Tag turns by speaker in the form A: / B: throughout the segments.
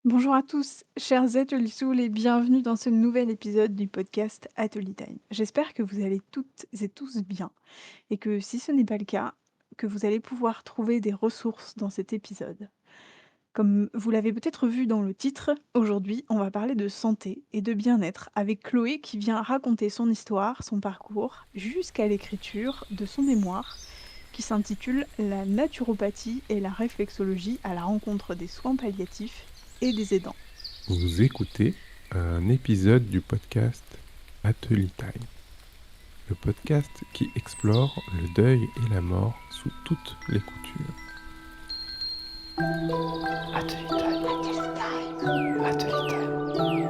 A: Bonjour à tous, chers Ateliers et bienvenue dans ce nouvel épisode du podcast Atelier Time. J'espère que vous allez toutes et tous bien et que si ce n'est pas le cas, que vous allez pouvoir trouver des ressources dans cet épisode. Comme vous l'avez peut-être vu dans le titre, aujourd'hui on va parler de santé et de bien-être avec Chloé qui vient raconter son histoire, son parcours, jusqu'à l'écriture de son mémoire qui s'intitule La naturopathie et la réflexologie à la rencontre des soins palliatifs et des aidants.
B: Vous écoutez un épisode du podcast Atelier Time, le podcast qui explore le deuil et la mort sous toutes les coutures. Atelier Time, Atelier Time, Atelier Time,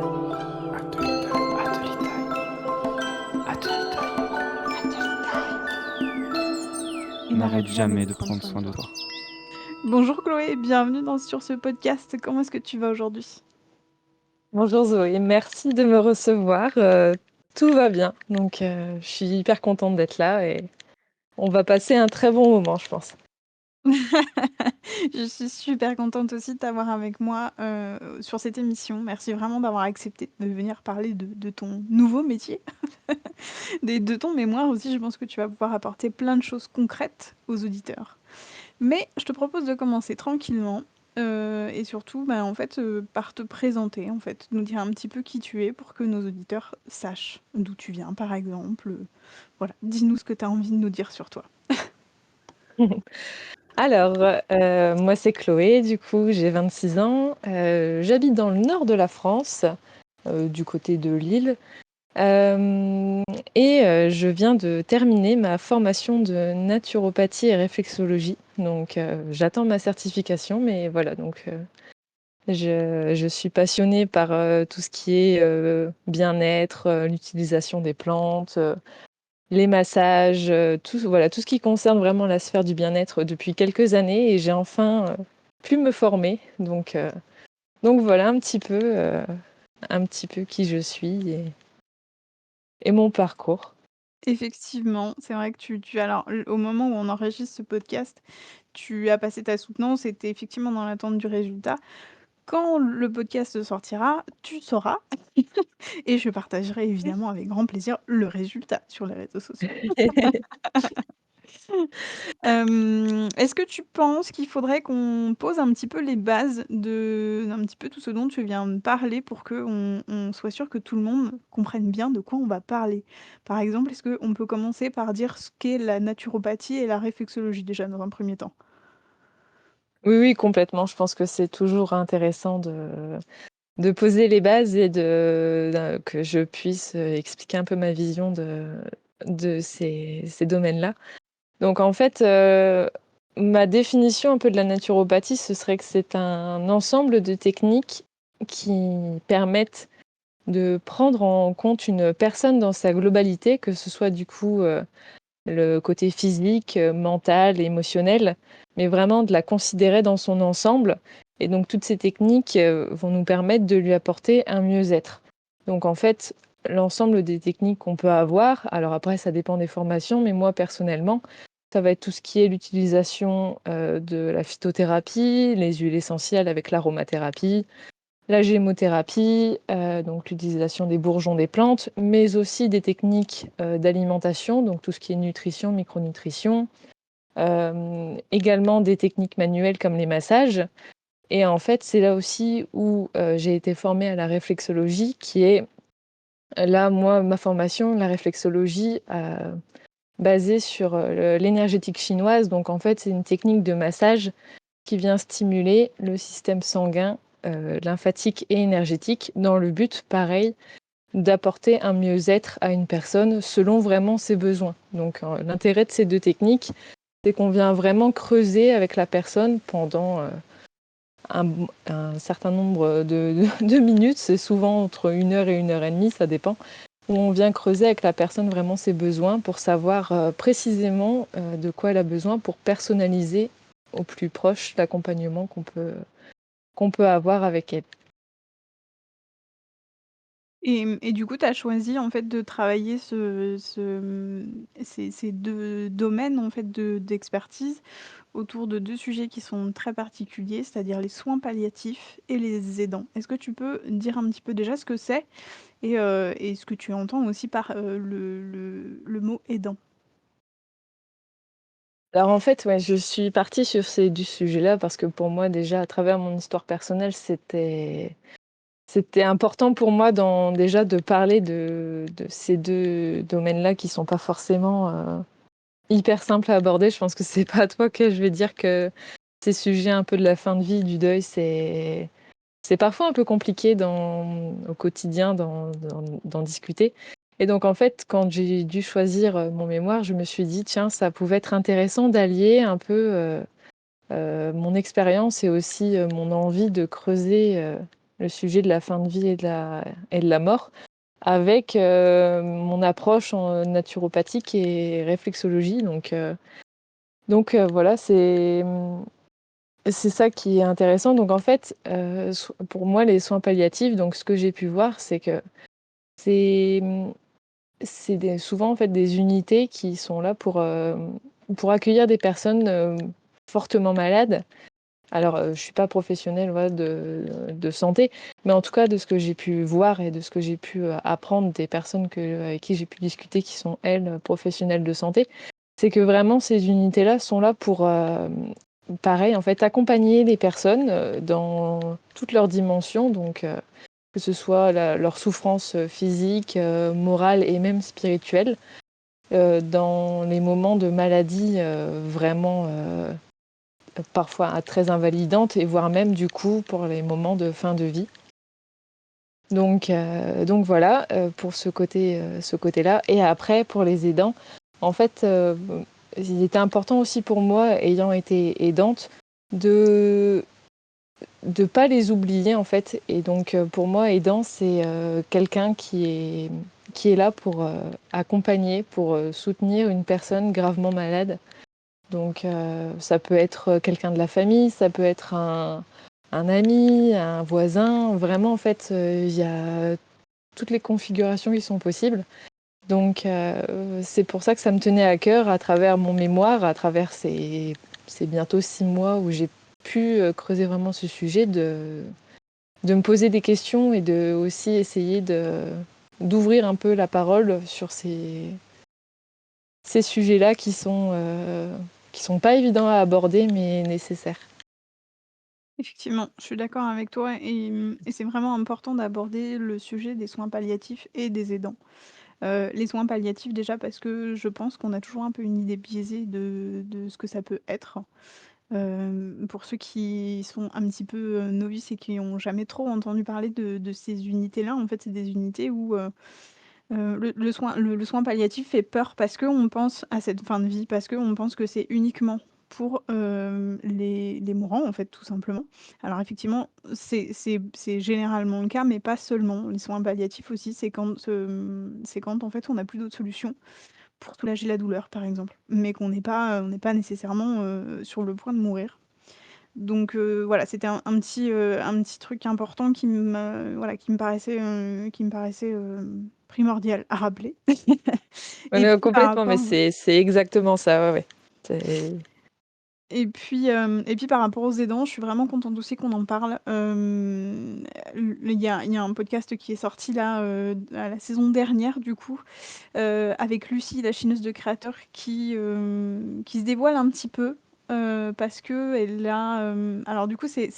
B: Atelier Time.
C: N'arrête jamais de prendre soin de toi.
A: Bonjour Chloé, bienvenue sur ce podcast. Comment est-ce que tu vas aujourd'hui?
D: Bonjour Zoé, merci de me recevoir. Tout va bien, donc je suis hyper contente d'être là et on va passer un très bon moment, je pense.
A: Je suis super contente aussi de t'avoir avec moi sur cette émission. Merci vraiment d'avoir accepté de venir parler de ton nouveau métier, de ton mémoire aussi. Je pense que tu vas pouvoir apporter plein de choses concrètes aux auditeurs. Mais je te propose de commencer tranquillement et surtout en fait, par te présenter, en fait, nous dire un petit peu qui tu es pour que nos auditeurs sachent d'où tu viens, par exemple. Voilà, dis-nous ce que tu as envie de nous dire sur toi.
D: Alors, moi c'est Chloé, du coup j'ai 26 ans, j'habite dans le nord de la France, du côté de Lille, et je viens de terminer ma formation de naturopathie et réflexologie, donc j'attends ma certification, mais voilà, donc je suis passionnée par tout ce qui est bien-être, l'utilisation des plantes, les massages, voilà, tout ce qui concerne vraiment la sphère du bien-être depuis quelques années et j'ai enfin pu me former. Donc voilà un petit peu qui je suis et mon parcours.
A: Effectivement, c'est vrai que alors, au moment où on enregistre ce podcast, tu as passé ta soutenance et tu effectivement dans l'attente du résultat. Quand le podcast sortira, tu sauras et je partagerai évidemment avec grand plaisir le résultat sur les réseaux sociaux. Est-ce que tu penses qu'il faudrait qu'on pose un petit peu les bases d'un petit peu tout ce dont tu viens de parler pour qu'on soit sûr que tout le monde comprenne bien de quoi on va parler? Par exemple, est-ce qu'on peut commencer par dire ce qu'est la naturopathie et la réflexologie déjà dans un premier temps?
D: Oui, oui, complètement. Je pense que c'est toujours intéressant de poser les bases et que je puisse expliquer un peu ma vision de ces domaines-là. Donc en fait, ma définition un peu de la naturopathie, ce serait que c'est un ensemble de techniques qui permettent de prendre en compte une personne dans sa globalité, que ce soit du coup le côté physique, mental, émotionnel, mais vraiment de la considérer dans son ensemble. Et donc toutes ces techniques vont nous permettre de lui apporter un mieux-être. Donc en fait, l'ensemble des techniques qu'on peut avoir, alors après ça dépend des formations, mais moi personnellement, ça va être tout ce qui est l'utilisation de la phytothérapie, les huiles essentielles avec l'aromathérapie, la gémothérapie, donc l'utilisation des bourgeons des plantes, mais aussi des techniques d'alimentation, donc tout ce qui est nutrition, micronutrition, également des techniques manuelles comme les massages. Et en fait, c'est là aussi où j'ai été formée à la réflexologie, qui est là, moi, ma formation, la réflexologie, basée sur l'énergétique chinoise. Donc en fait, c'est une technique de massage qui vient stimuler le système sanguin, lymphatique et énergétique, dans le but, pareil, d'apporter un mieux-être à une personne selon vraiment ses besoins. Donc l'intérêt de ces deux techniques, c'est qu'on vient vraiment creuser avec la personne pendant un, un certain nombre de minutes, c'est souvent entre 1 heure et 1 heure et demie, ça dépend, où on vient creuser avec la personne vraiment ses besoins pour savoir précisément de quoi elle a besoin pour personnaliser au plus proche l'accompagnement qu'on peut avoir avec elle.
A: Et du coup, tu as choisi en fait de travailler ces 2 domaines en fait d'expertise autour de 2 sujets qui sont très particuliers, c'est-à-dire les soins palliatifs et les aidants. Est-ce que tu peux dire un petit peu déjà ce que c'est et ce que tu entends aussi par, le mot aidant?
D: Alors en fait, ouais, je suis partie sur ces du sujet-là parce que pour moi déjà à travers mon histoire personnelle, c'était important pour moi déjà de parler de ces 2 domaines-là qui sont pas forcément, hyper simples à aborder. Je pense que c'est pas à toi que je vais dire que ces sujets un peu de la fin de vie, du deuil, c'est parfois un peu compliqué au quotidien d'en discuter. Et donc, en fait, quand j'ai dû choisir mon mémoire, je me suis dit, tiens, ça pouvait être intéressant d'allier un peu mon expérience et aussi mon envie de creuser le sujet de la fin de vie et de la mort avec mon approche en naturopathique et réflexologie. Voilà, c'est ça qui est intéressant. Donc en fait, pour moi, les soins palliatifs, donc ce que j'ai pu voir, c'est que c'est souvent en fait des unités qui sont là pour accueillir des personnes fortement malades. Alors, je suis pas professionnelle voilà, de santé, mais en tout cas de ce que j'ai pu voir et de ce que j'ai pu apprendre des personnes avec qui j'ai pu discuter, qui sont elles professionnelles de santé, c'est que vraiment ces unités-là sont là pour pareil, en fait, accompagner les personnes dans toutes leurs dimensions, donc que ce soit leur souffrance physique, morale et même spirituelle, dans les moments de maladie vraiment parfois très invalidantes, et voire même du coup pour les moments de fin de vie. Donc voilà, pour ce côté-là. Et après, pour les aidants, en fait, il était important aussi pour moi, ayant été aidante, de pas les oublier en fait. Et donc pour moi, aidant, c'est quelqu'un qui est là pour accompagner, pour soutenir une personne gravement malade. Donc ça peut être quelqu'un de la famille, ça peut être un ami, un voisin. Vraiment, en fait, il y a toutes les configurations qui sont possibles. Donc c'est pour ça que ça me tenait à cœur à travers mon mémoire, à travers ces bientôt 6 mois où j'ai pu creuser vraiment ce sujet, de me poser des questions et de aussi essayer d'ouvrir un peu la parole sur ces sujets-là qui sont pas évidents à aborder mais nécessaires.
A: Effectivement, je suis d'accord avec toi et c'est vraiment important d'aborder le sujet des soins palliatifs et des aidants. Les soins palliatifs déjà parce que je pense qu'on a toujours un peu une idée biaisée de ce que ça peut être. Pour ceux qui sont un petit peu, novices et qui ont jamais trop entendu parler de ces unités-là, en fait, c'est des unités où, le soin palliatif fait peur parce qu'on pense à cette fin de vie, parce qu'on pense que c'est uniquement pour, les mourants, en fait, tout simplement. Alors effectivement, c'est généralement le cas, mais pas seulement. Les soins palliatifs aussi, c'est quand, en fait, on n'a plus d'autres solutions pour soulager la douleur, par exemple, mais qu'on n'est pas nécessairement, sur le point de mourir. Donc voilà, c'était un petit truc important qui me paraissait, primordial à rappeler.
D: Ouais,
A: Et
D: mais
A: puis par
D: complètement, mais
A: rapport
D: c'est exactement ça, ouais, ouais. C'est
A: et puis par rapport aux aidants, je suis vraiment contente aussi qu'on en parle. Il y a un podcast qui est sorti là, à la saison dernière du coup, avec Lucie, la chineuse de créateur qui se dévoile un petit peu, parce qu'elle a, alors du coup c'est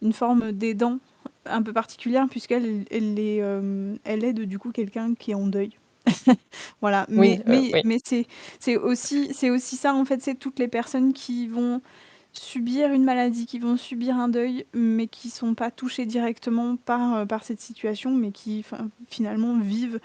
A: une forme d'aidant un peu particulière elle aide du coup quelqu'un qui est en deuil. Voilà,
D: oui, oui.
A: mais c'est aussi ça en fait, c'est toutes les personnes qui vont subir une maladie, qui vont subir un deuil, mais qui sont pas touchées directement par cette situation, mais qui finalement vivent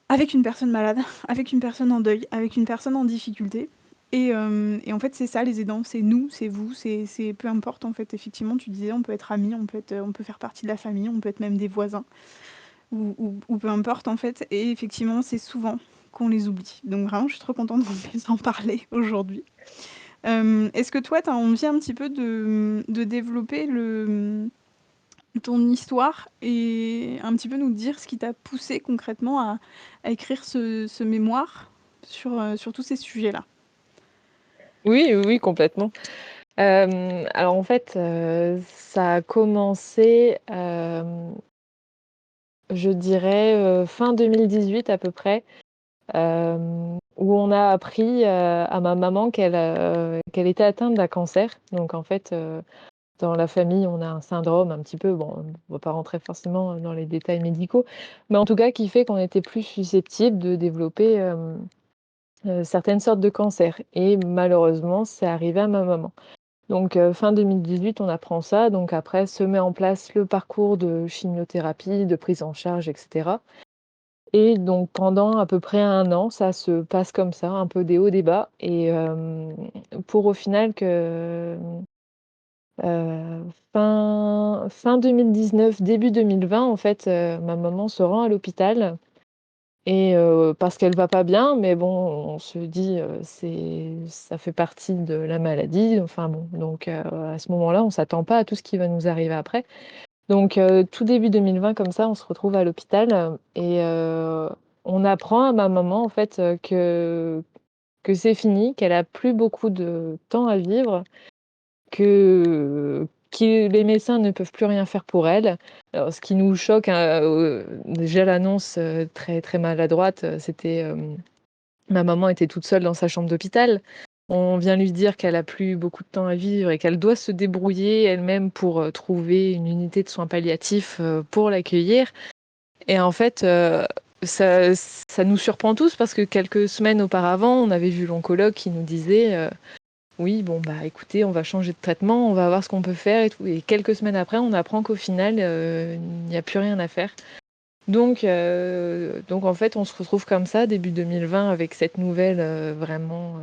A: avec une personne malade, avec une personne en deuil, avec une personne en difficulté. Et en fait, c'est ça les aidants, c'est nous, c'est vous, c'est peu importe en fait. Effectivement, tu disais, on peut être amis, on peut faire partie de la famille, on peut être même des voisins, ou peu importe en fait. Et effectivement, c'est souvent qu'on les oublie. Donc vraiment, je suis trop contente qu'on puisse en parler aujourd'hui. Est-ce que toi, tu as envie un petit peu de développer ton histoire et un petit peu nous dire ce qui t'a poussé concrètement à écrire ce mémoire sur tous ces sujets-là?
D: Oui, complètement. Alors en fait, ça a commencé, je dirais, fin 2018 à peu près, où on a appris, à ma maman qu'elle était atteinte d'un cancer. Donc en fait, dans la famille, on a un syndrome un petit peu, bon, on va pas rentrer forcément dans les détails médicaux, mais en tout cas qui fait qu'on était plus susceptible de développer, certaines sortes de cancers et malheureusement, c'est arrivé à ma maman. Donc fin 2018, on apprend ça, donc après se met en place le parcours de chimiothérapie, de prise en charge et cetera et donc pendant à peu près 1 an, ça se passe comme ça, un peu des hauts, des bas et pour au final que, fin 2019, début 2020, en fait, ma maman se rend à l'hôpital et parce qu'elle va pas bien, mais bon, on se dit, ça fait partie de la maladie, enfin bon, donc à ce moment-là, on s'attend pas à tout ce qui va nous arriver après. Donc tout début 2020 comme ça, on se retrouve à l'hôpital, et on apprend à ma maman, en fait, que c'est fini, qu'elle a plus beaucoup de temps à vivre, que les médecins ne peuvent plus rien faire pour elle. Alors ce qui nous choque, hein, déjà l'annonce, très, très maladroite, c'était, ma maman était toute seule dans sa chambre d'hôpital. On vient lui dire qu'elle a plus beaucoup de temps à vivre et qu'elle doit se débrouiller elle-même pour, trouver une unité de soins palliatifs, pour l'accueillir et en fait, ça nous surprend tous parce que quelques semaines auparavant, on avait vu l'oncologue qui nous disait, oui, bon, bah, écoutez, on va changer de traitement, on va voir ce qu'on peut faire et tout. Et quelques semaines après, on apprend qu'au final, il n'y a plus rien à faire. Donc en fait, on se retrouve comme ça, début 2020, avec cette nouvelle vraiment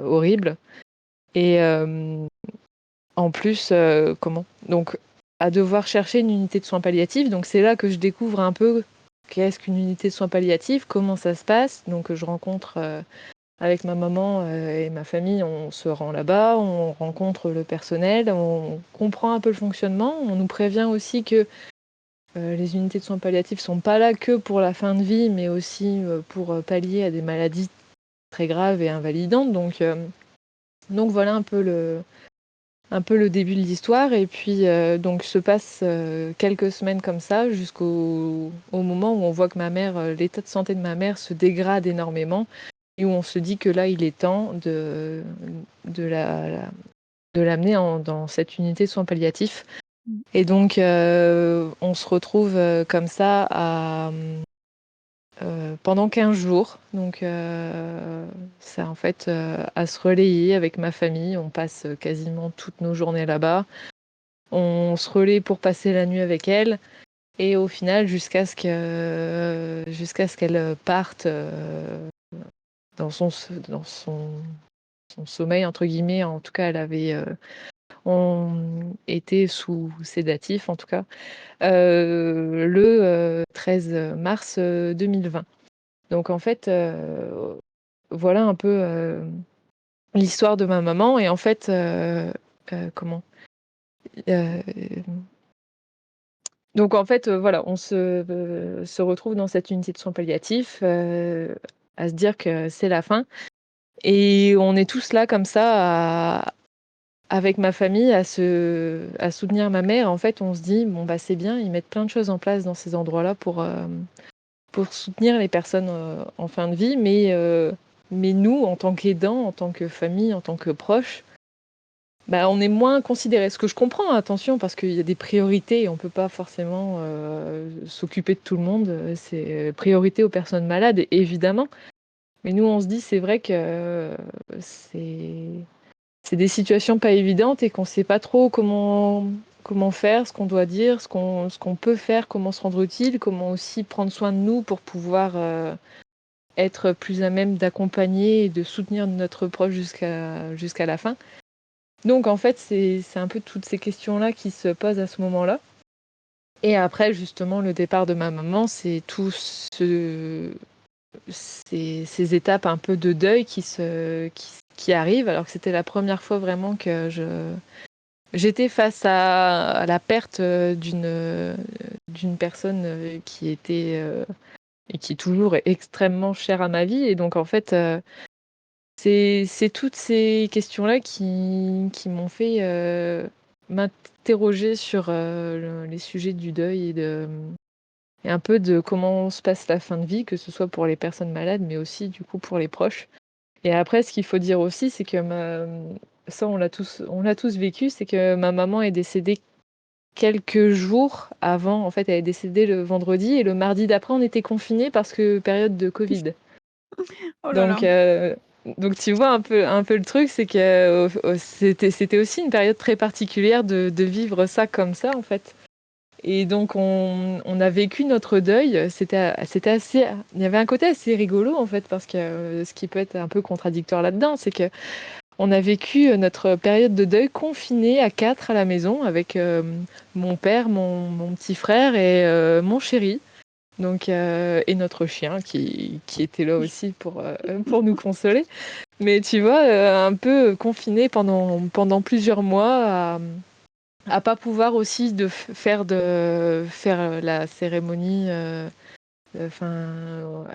D: horrible. Et en plus, Donc, à devoir chercher une unité de soins palliatifs. Donc, c'est là que je découvre un peu qu'est-ce qu'une unité de soins palliatifs, comment ça se passe. Donc, je rencontre avec ma maman et ma famille, on se rend là-bas, on rencontre le personnel, on comprend un peu le fonctionnement. On nous prévient aussi que les unités de soins palliatifs sont pas là que pour la fin de vie, mais aussi pour pallier à des maladies très graves et invalidantes. Donc voilà un peu le début de l'histoire. Et puis donc se passe quelques semaines comme ça au moment où on voit que l'état de santé de ma mère se dégrade énormément et où on se dit que là, il est temps de l'amener dans cette unité de soins palliatifs.
A: Mmh.
D: Et donc, on se retrouve comme ça pendant 15 jours. Donc, c'est en fait à se relayer avec ma famille. On passe quasiment toutes nos journées là-bas. On se relaie pour passer la nuit avec elle. Et au final, jusqu'à ce qu'elle parte dans son sommeil, entre guillemets. En tout cas, elle avait été sous sédatif, en tout cas, le 13 mars 2020. Donc, en fait, voilà un peu l'histoire de ma maman. Et en fait, comment euh, Donc, en fait, voilà, on se retrouve dans cette unité de soins palliatifs à se dire que c'est la fin. Et on est tous là comme ça avec ma famille à soutenir ma mère. En fait, on se dit, bon, bah, c'est bien, ils mettent plein de choses en place dans ces endroits-là pour soutenir les personnes en fin de vie. Mais nous, en tant qu'aidants, en tant que famille, en tant que proches, bah, on est moins considérés. Ce que je comprends, attention, parce qu'il y a des priorités et on ne peut pas forcément s'occuper de tout le monde. C'est priorité aux personnes malades, évidemment. Mais nous, on se dit, c'est vrai que c'est des situations pas évidentes et qu'on ne sait pas trop comment faire, ce qu'on doit dire, ce qu'on peut faire, comment se rendre utile, comment aussi prendre soin de nous pour pouvoir être plus à même d'accompagner et de soutenir notre proche jusqu'à la fin. Donc en fait, c'est un peu toutes ces questions-là qui se posent à ce moment-là. Et après, justement, le départ de ma maman, c'est ces étapes un peu de deuil qui arrivent, alors que c'était la première fois vraiment que j'étais face à la perte d'une personne qui était et qui est toujours extrêmement chère à ma vie. Et donc, en fait, c'est toutes ces questions-là qui m'ont fait m'interroger sur les sujets du deuil et un peu de comment se passe la fin de vie, que ce soit pour les personnes malades, mais aussi du coup pour les proches. Et après, ce qu'il faut dire aussi, c'est que ça, on l'a tous vécu, c'est que ma maman est décédée quelques jours avant. En fait, elle est décédée le vendredi et le mardi d'après, on était confinés parce que période de Covid.
A: Oh là là.
D: Donc, donc tu vois un peu le truc, c'est que c'était aussi une période très particulière de vivre ça comme ça, en fait. Et donc, on a vécu notre deuil. C'était assez. Il y avait un côté assez rigolo, en fait, parce que ce qui peut être un peu contradictoire là-dedans, c'est que on a vécu notre période de deuil confinée à 4 à la maison avec mon père, mon petit frère et mon chéri. Donc, et notre chien qui était là aussi pour nous consoler. Mais tu vois, un peu confiné pendant plusieurs mois à pas pouvoir aussi faire la cérémonie. Enfin,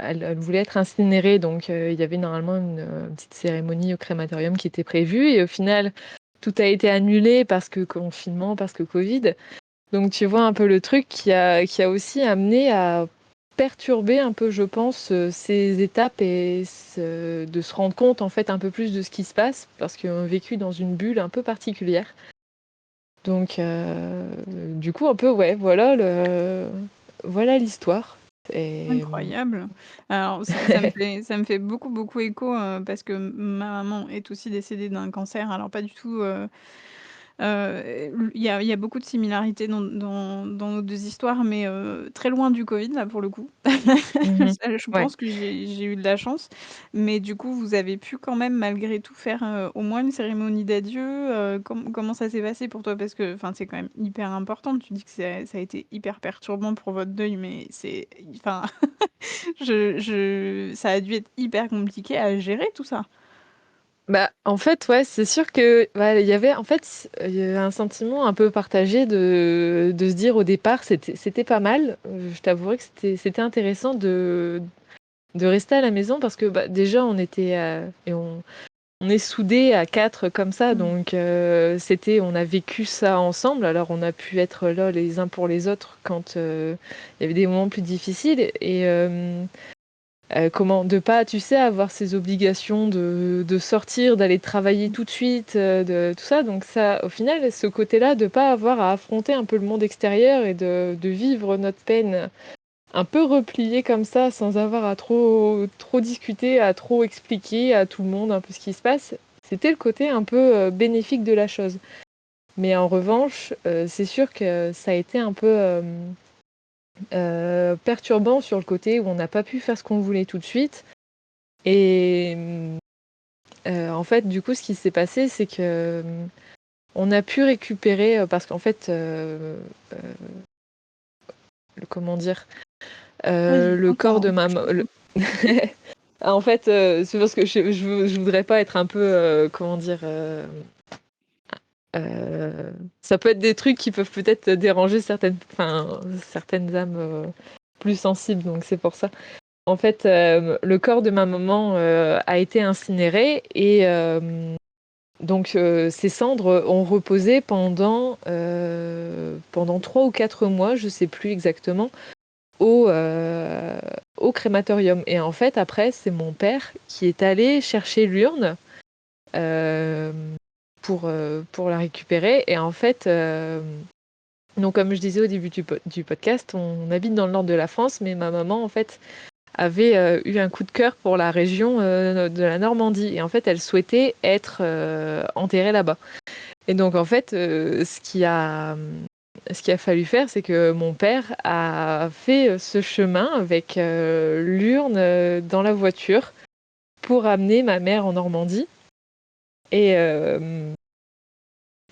D: elle voulait être incinérée, donc il y avait normalement une petite cérémonie au crématorium qui était prévue. Et au final, tout a été annulé parce que confinement, parce que Covid. Donc tu vois un peu le truc qui a aussi amené à perturber un peu, je pense, ces étapes et de se rendre compte en fait un peu plus de ce qui se passe parce qu'on a vécu dans une bulle un peu particulière. Donc du coup un peu ouais, voilà l'histoire. Et
A: Incroyable. Alors ça me fait beaucoup, beaucoup écho, parce que ma maman est aussi décédée d'un cancer. Alors pas du tout, il y a beaucoup de similarités dans nos 2 histoires, mais très loin du covid, là, pour le coup.
D: Mmh.
A: Ça, je
D: Ouais.
A: pense que j'ai eu de la chance, mais du coup, vous avez pu quand même, malgré tout, faire, au moins une cérémonie d'adieu, comment ça s'est passé pour toi? Parce que, enfin, c'est quand même hyper important. Tu dis que ça a été hyper perturbant pour votre deuil, mais c'est enfin, ça a dû être hyper compliqué à gérer tout ça?
D: Bah, en fait, ouais, c'est sûr que, bah, il y avait en fait, il y avait un sentiment un peu partagé de se dire au départ, c'était pas mal. Je t'avouerai que c'était intéressant de rester à la maison parce que, bah, déjà on était, et on est soudés à 4 comme ça,
A: Mmh.
D: donc on a vécu ça ensemble. Alors on a pu être là les uns pour les autres quand, il y avait des moments plus difficiles et comment de pas, tu sais, avoir ces obligations de sortir, d'aller travailler tout de suite, de tout ça. Donc ça, au final, ce côté-là, de pas avoir à affronter un peu le monde extérieur et de vivre notre peine un peu replié comme ça, sans avoir à trop discuter, à trop expliquer à tout le monde un peu ce qui se passe, c'était le côté un peu bénéfique de la chose. Mais en revanche, c'est sûr que ça a été un peu perturbant sur le côté où on n'a pas pu faire ce qu'on voulait tout de suite. Et en fait, du coup, ce qui s'est passé, c'est que on a pu récupérer, parce qu'en fait, comment dire,
A: Vas-y,
D: le corps
A: encore,
D: de
A: hein,
D: ma
A: je
D: le
A: t'écoute.
D: en fait, c'est parce que je voudrais pas être un peu, comment dire, ça peut être des trucs qui peuvent peut-être déranger certaines âmes plus sensibles, donc c'est pour ça. En fait, le corps de ma maman a été incinéré et donc ces cendres ont reposé pendant 3 ou 4 mois, je sais plus exactement, au crématorium. Et en fait, après, c'est mon père qui est allé chercher l'urne euh, pour la récupérer. Et en fait, donc comme je disais au début du podcast, on habite dans le nord de la France, mais ma maman, en fait, avait eu un coup de cœur pour la région de la Normandie. Et en fait, elle souhaitait être enterrée là-bas. Et donc, en fait, ce qui a fallu faire, c'est que mon père a fait ce chemin avec l'urne dans la voiture pour amener ma mère en Normandie et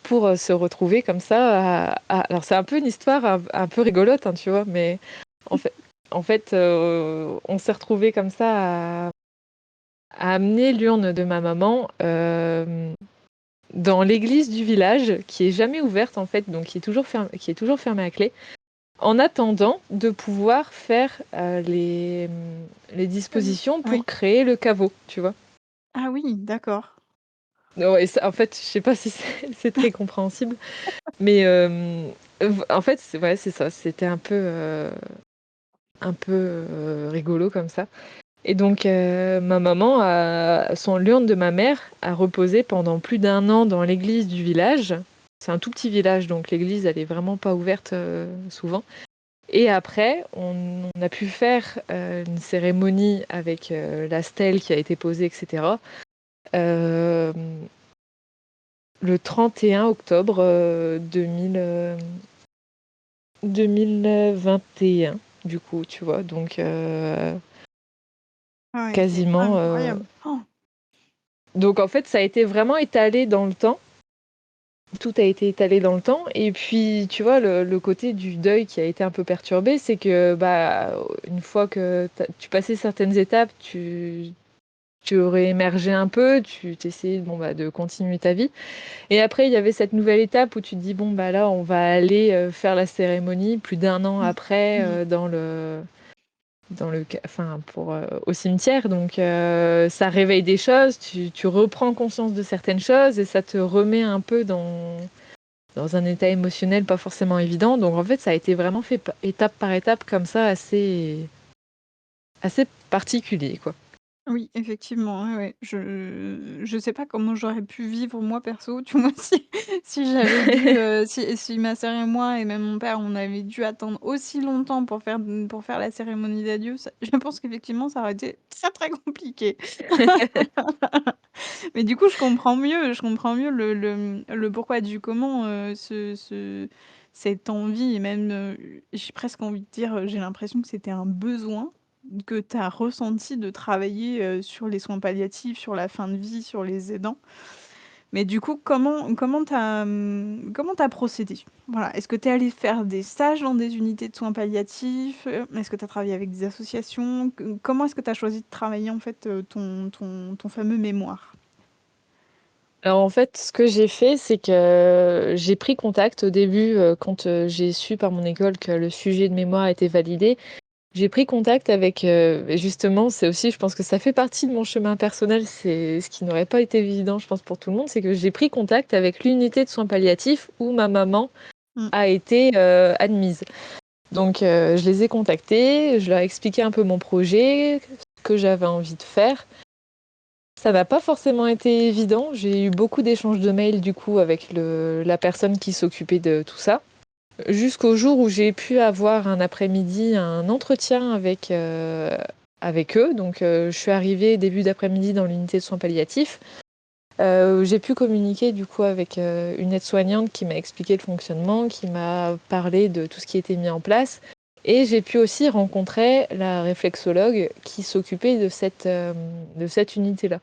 D: pour se retrouver comme ça. Alors, c'est un peu une histoire un peu rigolote, hein, tu vois, mais en fait, on s'est retrouvés comme ça à amener l'urne de ma maman dans l'église du village, qui est jamais ouverte en fait, donc qui est toujours fermée à clé, en attendant de pouvoir faire les dispositions
A: Oui.
D: pour créer le caveau, tu vois.
A: Ah oui, d'accord.
D: Ouais, en fait, je sais pas si c'est très compréhensible, mais en fait, c'est ça. C'était un peu rigolo comme ça. Et donc, ma maman, son l'urne de ma mère a reposé pendant plus d'1 an dans l'église du village. C'est un tout petit village, donc l'église, elle est vraiment pas ouverte souvent. Et après, on a pu faire une cérémonie avec la stèle qui a été posée, etc. euh, le 31 octobre 2021, du coup, tu vois. Donc,
A: Ah ouais, c'est
D: quasiment.
A: incroyable. Oh!
D: Donc, en fait, ça a été vraiment étalé dans le temps. Tout a été étalé dans le temps. Et puis, tu vois, le côté du deuil qui a été un peu perturbé, c'est que, bah, une fois que tu passais certaines étapes, tu aurais émergé un peu, tu t'essayais bon, bah, de continuer ta vie. Et après, il y avait cette nouvelle étape où tu te dis, bon, bah là, on va aller faire la cérémonie plus d'1 an
A: Mmh.
D: après
A: Mmh.
D: au cimetière. Donc, ça réveille des choses, tu reprends conscience de certaines choses et ça te remet un peu dans un état émotionnel pas forcément évident. Donc, en fait, ça a été vraiment fait étape par étape comme ça, assez particulier, quoi.
A: Oui, effectivement, ouais, ouais. Je sais pas comment j'aurais pu vivre moi perso, tu vois? Si j'avais dû, si ma sœur et moi et même mon père, on avait dû attendre aussi longtemps pour faire la cérémonie d'adieu, ça je pense qu'effectivement ça aurait été très, très compliqué. Mais du coup, je comprends mieux le pourquoi du comment, cette envie et même, j'ai presque envie de dire, j'ai l'impression que c'était un besoin que tu as ressenti de travailler, sur les soins palliatifs, sur la fin de vie, sur les aidants. Mais du coup, comment tu as procédé? Voilà, est-ce que tu es allé faire des stages dans des unités de soins palliatifs? Est-ce que tu as travaillé avec des associations? Comment est-ce que tu as choisi de travailler en fait, ton fameux mémoire?
D: Alors en fait, ce que j'ai fait, c'est que j'ai pris contact au début, quand, j'ai su par mon école que le sujet de mémoire était validé. J'ai pris contact avec, et justement, c'est aussi je pense que ça fait partie de mon chemin personnel, c'est ce qui n'aurait pas été évident, je pense, pour tout le monde, c'est que j'ai pris contact avec l'unité de soins palliatifs où ma maman
A: Mmh.
D: a été, admise. Donc, je les ai contactés, je leur ai expliqué un peu mon projet, ce que j'avais envie de faire. Ça n'a pas forcément été évident. J'ai eu beaucoup d'échanges de mails du coup avec la personne qui s'occupait de tout ça. Jusqu'au jour où j'ai pu avoir un après-midi, un entretien avec eux. Donc je suis arrivée début d'après-midi dans l'unité de soins palliatifs. J'ai pu communiquer du coup avec une aide-soignante qui m'a expliqué le fonctionnement, qui m'a parlé de tout ce qui était mis en place. Et j'ai pu aussi rencontrer la réflexologue qui s'occupait de cette unité-là.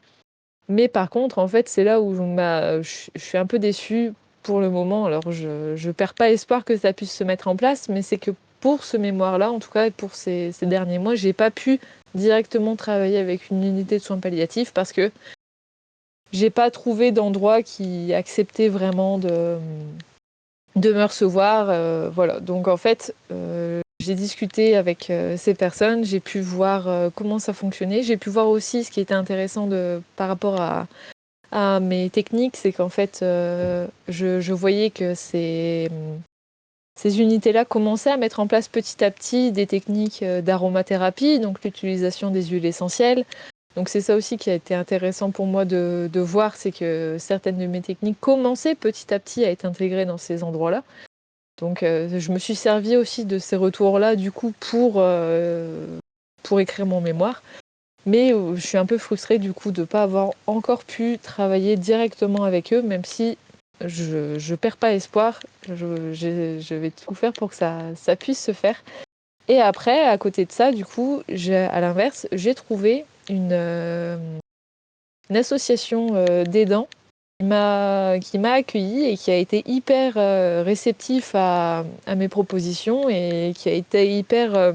D: Mais par contre, en fait, c'est là où je suis un peu déçue pour le moment. Alors, je perds pas espoir que ça puisse se mettre en place, mais c'est que pour ce mémoire-là, en tout cas, et pour ces derniers mois, j'ai pas pu directement travailler avec une unité de soins palliatifs parce que j'ai pas trouvé d'endroit qui acceptait vraiment de me recevoir. Voilà. Donc, en fait, j'ai discuté avec ces personnes, j'ai pu voir comment ça fonctionnait, j'ai pu voir aussi ce qui était intéressant par rapport à mes techniques, c'est qu'en fait, je voyais que ces unités-là commençaient à mettre en place petit à petit des techniques d'aromathérapie, donc l'utilisation des huiles essentielles. Donc c'est ça aussi qui a été intéressant pour moi de voir, c'est que certaines de mes techniques commençaient petit à petit à être intégrées dans ces endroits-là. Donc je me suis servi aussi de ces retours-là du coup pour écrire mon mémoire. Mais je suis un peu frustrée du coup de ne pas avoir encore pu travailler directement avec eux, même si je perds pas espoir. Je vais tout faire pour que ça puisse se faire. Et après, à côté de ça, du coup, à l'inverse, j'ai trouvé une association d'aidants qui m'a accueillie et qui a été hyper réceptif à mes propositions et qui a été hyper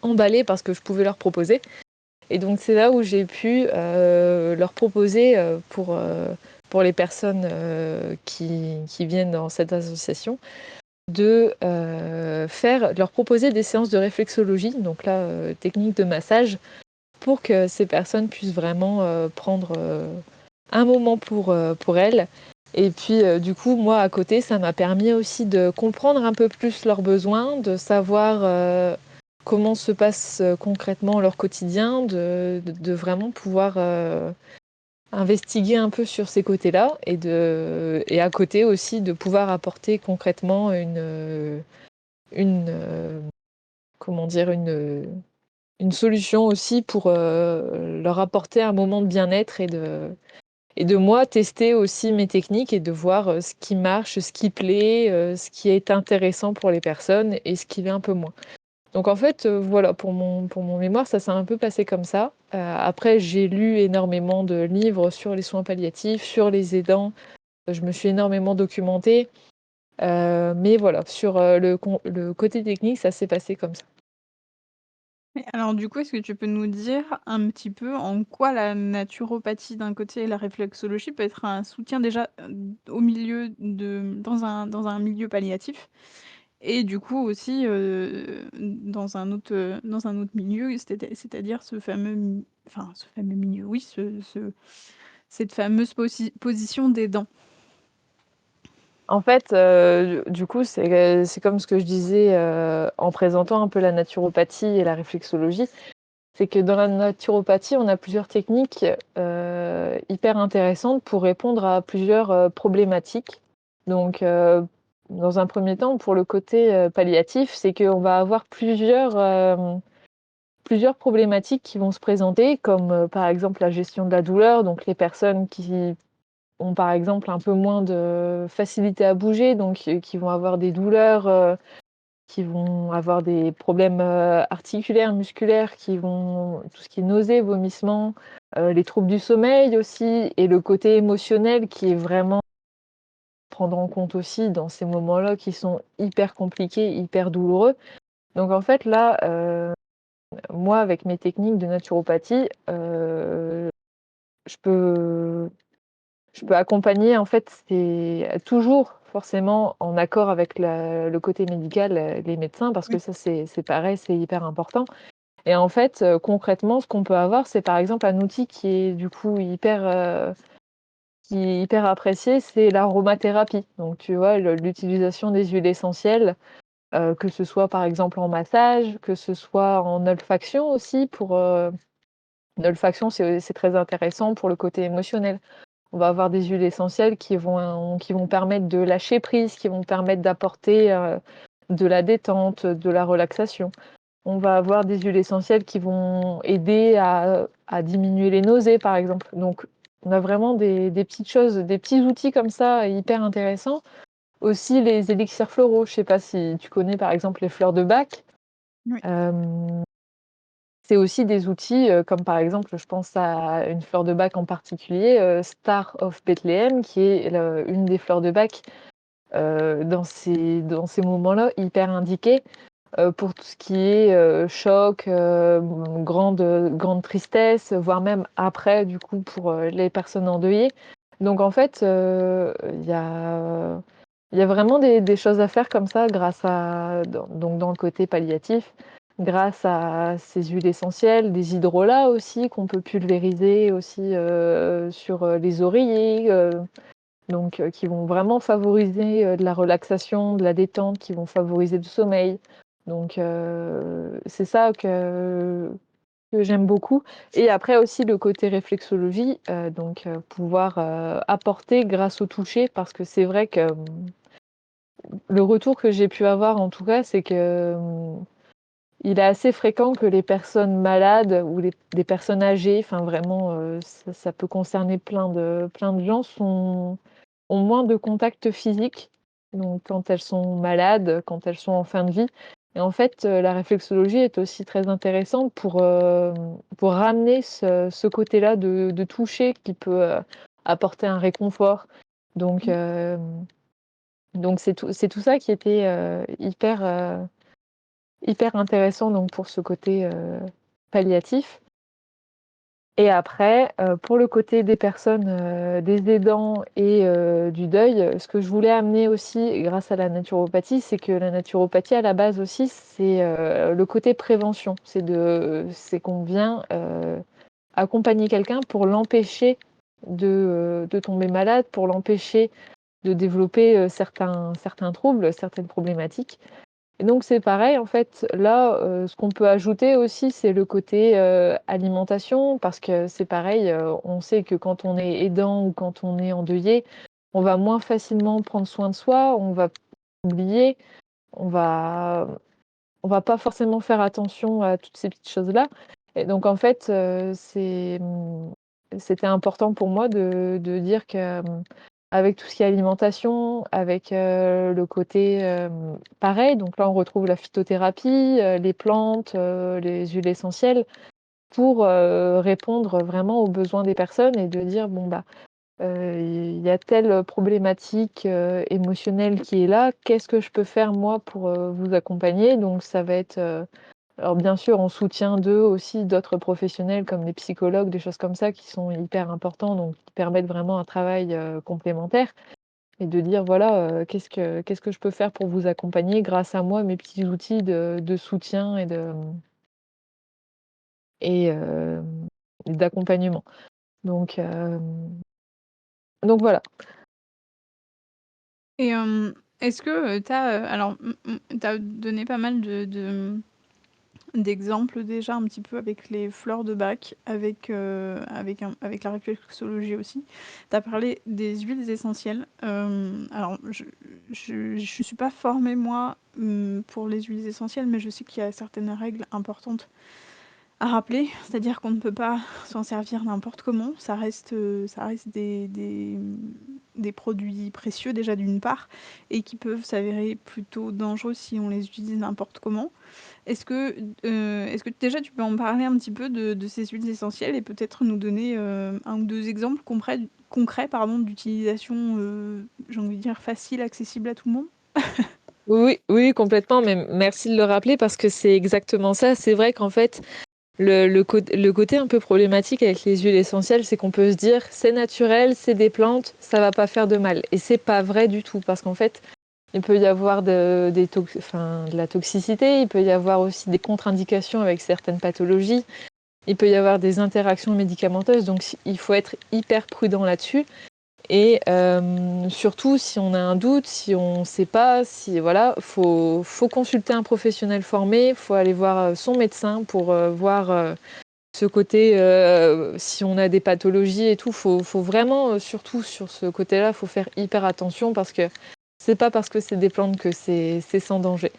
D: emballée par ce que je pouvais leur proposer. Et donc c'est là où j'ai pu leur proposer pour les personnes qui viennent dans cette association, de leur proposer des séances de réflexologie, donc là, technique de massage, pour que ces personnes puissent vraiment prendre un moment pour elles. Et puis, du coup, moi, à côté, ça m'a permis aussi de comprendre un peu plus leurs besoins, de savoir comment se passe concrètement leur quotidien, de vraiment pouvoir investiguer un peu sur ces côtés-là et à côté aussi de pouvoir apporter concrètement une comment dire, une solution aussi pour leur apporter un moment de bien-être et de moi tester aussi mes techniques et de voir ce qui marche, ce qui plaît, ce qui est intéressant pour les personnes et ce qui l'est un peu moins. Donc en fait, voilà, pour mon mémoire, ça s'est un peu passé comme ça. Après, j'ai lu énormément de livres sur les soins palliatifs, sur les aidants. Je me suis énormément documentée. Mais voilà, sur le côté technique, ça s'est passé comme ça.
A: Et alors du coup, est-ce que tu peux nous dire un petit peu en quoi la naturopathie d'un côté et la réflexologie peut être un soutien déjà, au milieu de dans un milieu palliatif et du coup aussi, dans un autre milieu, c'est-à-dire ce fameux enfin ce fameux milieu, oui, cette fameuse position d'aidant?
D: En fait, du coup, c'est comme ce que je disais, en présentant un peu la naturopathie et la réflexologie. C'est que dans la naturopathie, on a plusieurs techniques, hyper intéressantes pour répondre à plusieurs, problématiques. Donc, dans un premier temps, pour le côté, palliatif, c'est qu'on va avoir plusieurs problématiques qui vont se présenter comme, par exemple, la gestion de la douleur. Donc les personnes qui ont, par exemple, un peu moins de facilité à bouger, donc qui vont avoir des douleurs, qui vont avoir des problèmes articulaires, musculaires, tout ce qui est nausées, vomissements, les troubles du sommeil aussi, et le côté émotionnel qui est vraiment prendre en compte aussi dans ces moments-là qui sont hyper compliqués, hyper douloureux. Donc en fait là, moi avec mes techniques de naturopathie, je peux je peux accompagner en fait, c'est toujours forcément en accord avec le côté médical, les médecins, parce que
A: Oui.
D: ça c'est pareil, c'est hyper important. Et en fait, concrètement, ce qu'on peut avoir, c'est par exemple un outil qui est du coup qui est hyper apprécié, c'est l'aromathérapie. Donc tu vois, l'utilisation des huiles essentielles, que ce soit par exemple en massage, que ce soit en olfaction aussi l'olfaction, c'est très intéressant pour le côté émotionnel. On va avoir des huiles essentielles qui vont permettre de lâcher prise, qui vont permettre d'apporter, de la détente, de la relaxation. On va avoir des huiles essentielles qui vont aider à diminuer les nausées, par exemple. Donc, on a vraiment des petites choses, des petits outils comme ça hyper intéressants. Aussi, les élixirs floraux. Je ne sais pas si tu connais, par exemple, les fleurs de Bach.
A: Oui.
D: Euh, c'est aussi des outils, comme par exemple, je pense à une fleur de Bach en particulier, Star of Bethlehem, qui est une des fleurs de Bach dans ces moments-là hyper indiquées pour tout ce qui est choc, grande tristesse, voire même après, du coup, pour les personnes endeuillées. Donc en fait, il y a vraiment des choses à faire comme ça donc dans le côté palliatif, grâce à ces huiles essentielles, des hydrolats aussi qu'on peut pulvériser aussi sur les oreillers, qui vont vraiment favoriser de la relaxation, de la détente, qui vont favoriser le sommeil. Donc c'est ça que j'aime beaucoup. Et après aussi le côté réflexologie, pouvoir apporter grâce au toucher, parce que c'est vrai que le retour que j'ai pu avoir en tout cas, c'est que il est assez fréquent que les personnes malades ou des personnes âgées, enfin vraiment, ça peut concerner plein de gens, ont moins de contact physique, donc quand elles sont malades, quand elles sont en fin de vie. Et en fait, la réflexologie est aussi très intéressante pour ramener ce côté-là de toucher qui peut, apporter un réconfort. Donc
A: Mmh.
D: c'est tout ça qui était, hyper intéressant donc pour ce côté, palliatif. Et après, pour le côté des personnes, des aidants et du deuil, ce que je voulais amener aussi grâce à la naturopathie, c'est que la naturopathie à la base aussi, c'est le côté prévention. C'est qu'on vient accompagner quelqu'un pour l'empêcher de tomber malade, pour l'empêcher de développer certains troubles, certaines problématiques. Et donc c'est pareil, en fait, là, ce qu'on peut ajouter aussi, c'est le côté alimentation, parce que c'est pareil, on sait que quand on est aidant ou quand on est endeuillé, on va moins facilement prendre soin de soi, on va oublier, on va, on va pas forcément faire attention à toutes ces petites choses-là. Et donc en fait, c'était important pour moi de dire que avec tout ce qui est alimentation, avec le côté pareil, donc là on retrouve la phytothérapie, les plantes, les huiles essentielles, pour répondre vraiment aux besoins des personnes et de dire bon bah il y a telle problématique émotionnelle qui est là, qu'est-ce que je peux faire moi pour vous accompagner? Donc ça va être alors bien sûr, on soutient d'eux aussi d'autres professionnels comme des psychologues, des choses comme ça qui sont hyper importants, donc qui permettent vraiment un travail complémentaire. Et de dire voilà, qu'est-ce que je peux faire pour vous accompagner grâce à moi, mes petits outils de soutien et d'accompagnement. Donc voilà.
A: Et est-ce que tu as, alors, tu as donné pas mal d'exemples déjà un petit peu avec les fleurs de Bach, avec la réflexologie aussi. Tu as parlé des huiles essentielles. Alors je suis pas formée moi, pour les huiles essentielles, mais je sais qu'il y a certaines règles importantes à rappeler, c'est-à-dire qu'on ne peut pas s'en servir n'importe comment. Ça reste des produits précieux déjà d'une part, et qui peuvent s'avérer plutôt dangereux si on les utilise n'importe comment. Est-ce que déjà tu peux en parler un petit peu de ces huiles essentielles et peut-être nous donner un ou deux exemples concrets pardon, d'utilisation, j'ai envie de dire facile, accessible à tout le monde?
D: Oui, oui, complètement, mais merci de le rappeler parce que c'est exactement ça. C'est vrai qu'en fait, le côté un peu problématique avec les huiles essentielles, c'est qu'on peut se dire: «C'est naturel, c'est des plantes, ça va pas faire de mal» et c'est pas vrai du tout parce qu'en fait, il peut y avoir de la toxicité, il peut y avoir aussi des contre-indications avec certaines pathologies, il peut y avoir des interactions médicamenteuses, donc il faut être hyper prudent là-dessus et surtout si on a un doute, si on sait pas, si voilà, faut consulter un professionnel formé, faut aller voir, son médecin pour, voir, ce côté, si on a des pathologies et tout. Faut vraiment, surtout sur ce côté-là, faut faire hyper attention parce que c'est pas parce que c'est des plantes que c'est sans danger.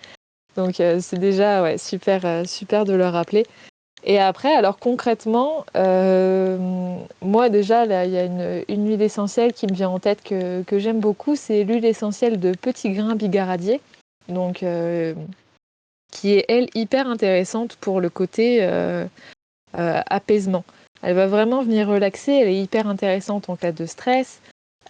D: Donc c'est déjà ouais, super de le rappeler. Et après, alors concrètement, moi déjà, là, il y a une huile essentielle qui me vient en tête que j'aime beaucoup, c'est l'huile essentielle de petit grain bigaradier, donc qui est, elle, hyper intéressante pour le côté apaisement. Elle va vraiment venir relaxer, elle est hyper intéressante en cas de stress,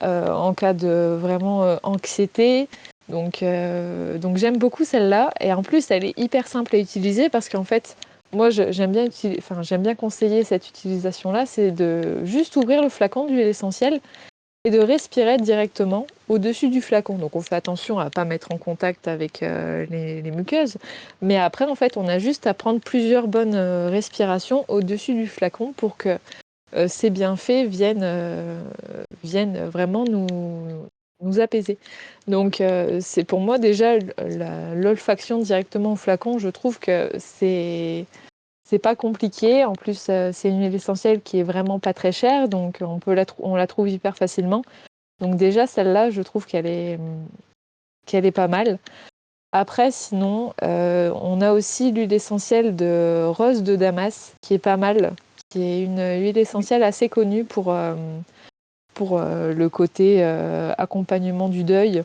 D: en cas de vraiment anxiété. Donc j'aime beaucoup celle-là. Et en plus, elle est hyper simple à utiliser parce qu'en fait, moi, j'aime bien conseiller cette utilisation-là, c'est de juste ouvrir le flacon d'huile essentielle et de respirer directement au-dessus du flacon. Donc on fait attention à ne pas mettre en contact avec les muqueuses. Mais après, en fait, on a juste à prendre plusieurs bonnes respirations au-dessus du flacon pour que ces bienfaits viennent vraiment nous apaiser. Donc c'est pour moi déjà l'olfaction directement au flacon, je trouve que c'est pas compliqué. En plus, c'est une huile essentielle qui est vraiment pas très chère, donc on la trouve hyper facilement. Donc déjà celle-là, je trouve qu'elle est pas mal. Après, sinon, on a aussi l'huile essentielle de rose de Damas, qui est pas mal, qui est une huile
A: Oui.
D: essentielle assez connue pour le côté accompagnement du deuil,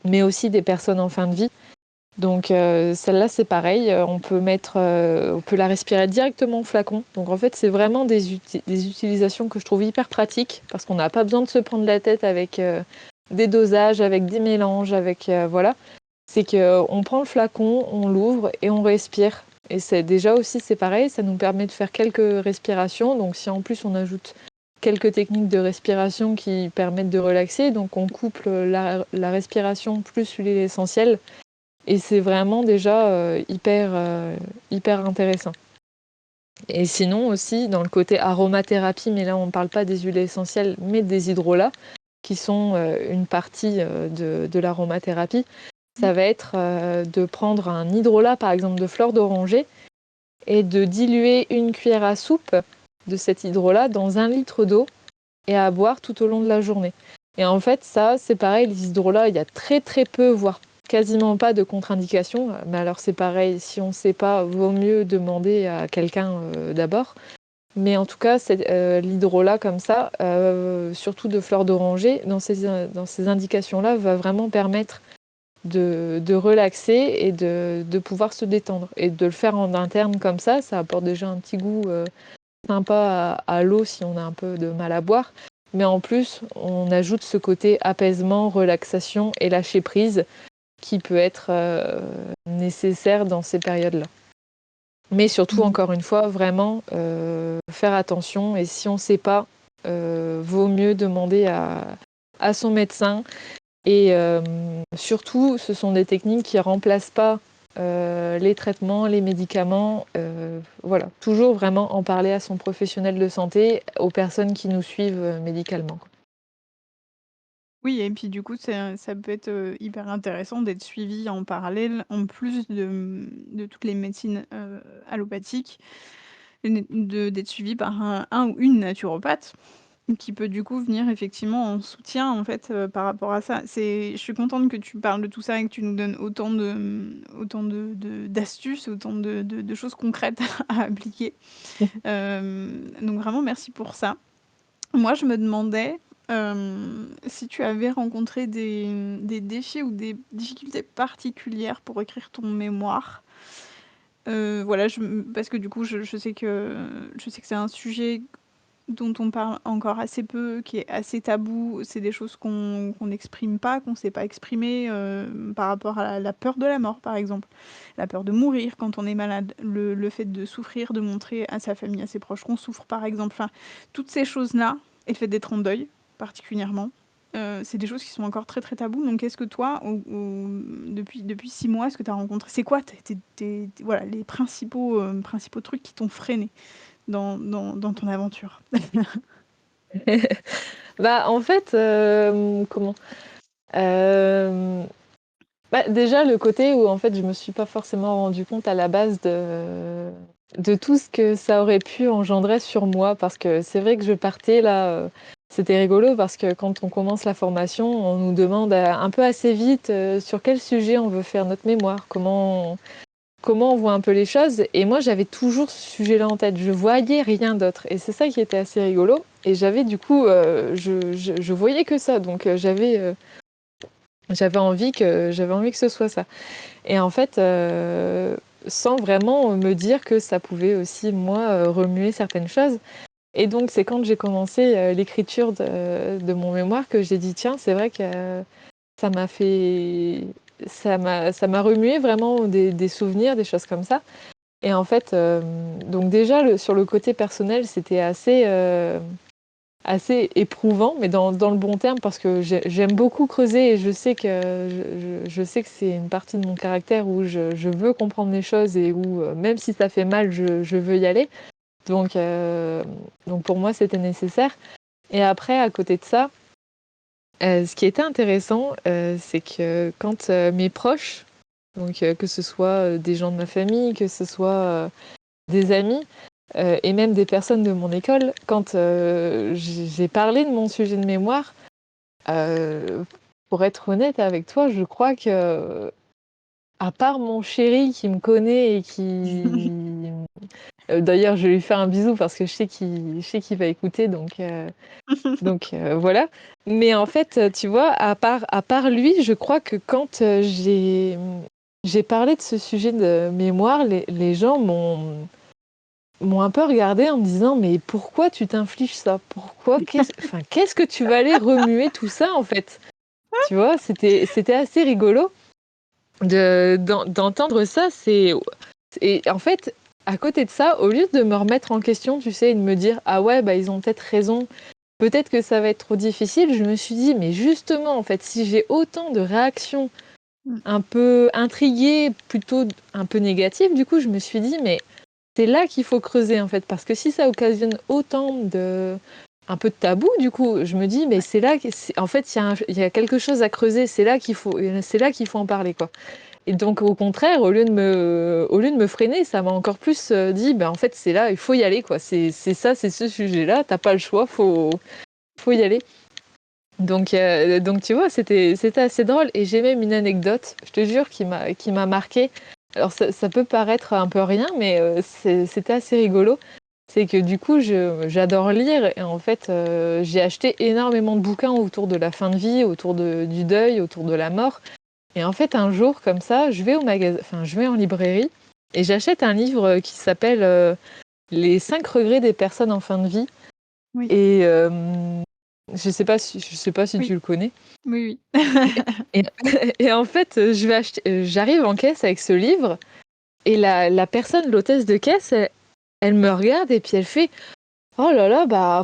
D: mais aussi des personnes en fin de vie. Donc celle-là, c'est pareil, on peut la respirer directement au flacon. Donc en fait, c'est vraiment des utilisations que je trouve hyper pratiques, parce qu'on n'a pas besoin de se prendre la tête avec des dosages, avec des mélanges, avec voilà. C'est qu'on prend le flacon, on l'ouvre et on respire. Et c'est pareil, ça nous permet de faire quelques respirations. Donc si en plus on ajoute quelques techniques de respiration qui permettent de relaxer, donc on couple la respiration plus l'huile essentielle. Et c'est vraiment déjà hyper intéressant. Et sinon aussi, dans le côté aromathérapie, mais là on ne parle pas des huiles essentielles, mais des hydrolats, qui sont une partie de l'aromathérapie, ça va être de prendre un hydrolat, par exemple, de fleurs d'oranger, et de diluer une cuillère à soupe de cet hydrolat dans 1 litre d'eau, et à boire tout au long de la journée. Et en fait, ça, c'est pareil, les hydrolats, il y a très très peu, voire quasiment pas de contre-indications. Mais alors c'est pareil, si on ne sait pas, vaut mieux demander à quelqu'un d'abord. Mais en tout cas, l'hydrolat comme ça, surtout de fleurs d'oranger, dans ces indications-là, va vraiment permettre de relaxer et de pouvoir se détendre. Et de le faire en interne comme ça apporte déjà un petit goût sympa à l'eau si on a un peu de mal à boire. Mais en plus, on ajoute ce côté apaisement, relaxation et lâcher prise qui peut être nécessaire dans ces périodes-là. Mais surtout, encore une fois, vraiment faire attention. Et si on ne sait pas, vaut mieux demander à son médecin. Et surtout, ce sont des techniques qui ne remplacent pas les traitements, les médicaments. Voilà, toujours vraiment en parler à son professionnel de santé, aux personnes qui nous suivent médicalement.
A: Oui et puis du coup, ça peut être, hyper intéressant d'être suivi en parallèle, en plus de toutes les médecines, allopathiques, d'être suivi par un ou une naturopathe qui peut du coup venir effectivement en soutien en fait, par rapport à ça. Je suis contente que tu parles de tout ça et que tu nous donnes autant de d'astuces, autant de choses concrètes à appliquer. Donc vraiment merci pour ça. Moi, je me demandais, si tu avais rencontré des défis ou des difficultés particulières pour écrire ton mémoire? Voilà, parce que du coup, je sais que c'est un sujet dont on parle encore assez peu, qui est assez tabou. C'est des choses qu'on n'exprime pas, qu'on ne sait pas exprimer, par rapport à la peur de la mort, par exemple. La peur de mourir quand on est malade, le fait de souffrir, de montrer à sa famille, à ses proches qu'on souffre, par exemple. Enfin, toutes ces choses-là et le fait d'être en deuil, particulièrement, c'est des choses qui sont encore très, très tabous. Donc est-ce que toi, depuis 6 mois, est-ce que tu as rencontré c'est quoi voilà, les principaux trucs qui t'ont freiné dans ton aventure?
D: Bah, en fait, comment déjà, le côté où en fait, je me suis pas forcément rendu compte à la base de tout ce que ça aurait pu engendrer sur moi, parce que c'est vrai que je partais là, c'était rigolo parce que quand on commence la formation, on nous demande un peu assez vite sur quel sujet on veut faire notre mémoire, comment on voit un peu les choses. Et moi, j'avais toujours ce sujet-là en tête. Je voyais rien d'autre. Et c'est ça qui était assez rigolo. Et j'avais du coup, je voyais que ça. Donc j'avais envie que ce soit ça. Et en fait, sans vraiment me dire que ça pouvait aussi, moi, remuer certaines choses. Et donc, c'est quand j'ai commencé l'écriture de mon mémoire que j'ai dit, tiens, c'est vrai que ça m'a fait... ça m'a remué vraiment des souvenirs, des choses comme ça. Et en fait, donc déjà, sur le côté personnel, c'était assez éprouvant, mais dans le bon terme, parce que j'aime beaucoup creuser et je sais que c'est une partie de mon caractère où je veux comprendre les choses et où, même si ça fait mal, je veux y aller. Donc pour moi, c'était nécessaire. Et après, à côté de ça, ce qui était intéressant, c'est que quand mes proches, donc que ce soit des gens de ma famille, que ce soit des amis, et même des personnes de mon école, quand j'ai parlé de mon sujet de mémoire, pour être honnête avec toi, je crois que, à part mon chéri qui me connaît et qui... d'ailleurs, je vais lui faire un bisou parce que je sais qu'il va écouter, donc voilà. Mais en fait, tu vois, à part lui, je crois que quand j'ai parlé de ce sujet de mémoire, les gens m'ont un peu regardé en me disant mais pourquoi tu t'infliges ça? Qu'est-ce que tu vas aller remuer tout ça en fait? Tu vois, c'était assez rigolo d'entendre ça. Et en fait, à côté de ça, au lieu de me remettre en question, tu sais, et de me dire « Ah ouais, bah ils ont peut-être raison, peut-être que ça va être trop difficile », je me suis dit « Mais justement, en fait, si j'ai autant de réactions
A: Mmh.
D: un peu intriguées, plutôt un peu négatives, du coup, je me suis dit « Mais c'est là qu'il faut creuser, en fait, parce que si ça occasionne autant de... un peu de tabou, du coup, je me dis, mais c'est là, en fait, il y a quelque chose à creuser, c'est là qu'il faut en parler, quoi. Et donc, au contraire, au lieu de me freiner, ça m'a encore plus dit, ben, en fait, c'est là, il faut y aller, quoi. C'est ça, c'est ce sujet-là, t'as pas le choix, faut y aller. Donc, tu vois, c'était assez drôle. Et j'ai même une anecdote, je te jure, qui m'a marquée. Alors, ça peut paraître un peu rien, mais c'était assez rigolo. C'est que du coup, j'adore lire et en fait, j'ai acheté énormément de bouquins autour de la fin de vie, autour du deuil, autour de la mort. Et en fait, un jour, comme ça, je vais je vais en librairie et j'achète un livre qui s'appelle Les 5 regrets des personnes en fin de vie.
A: Oui,
D: Et je sais pas si
A: oui,
D: tu le connais.
A: oui, oui.
D: Et, et en fait, j'arrive en caisse avec ce livre et la personne, l'hôtesse de caisse, elle me regarde et puis elle fait Oh là là, bah,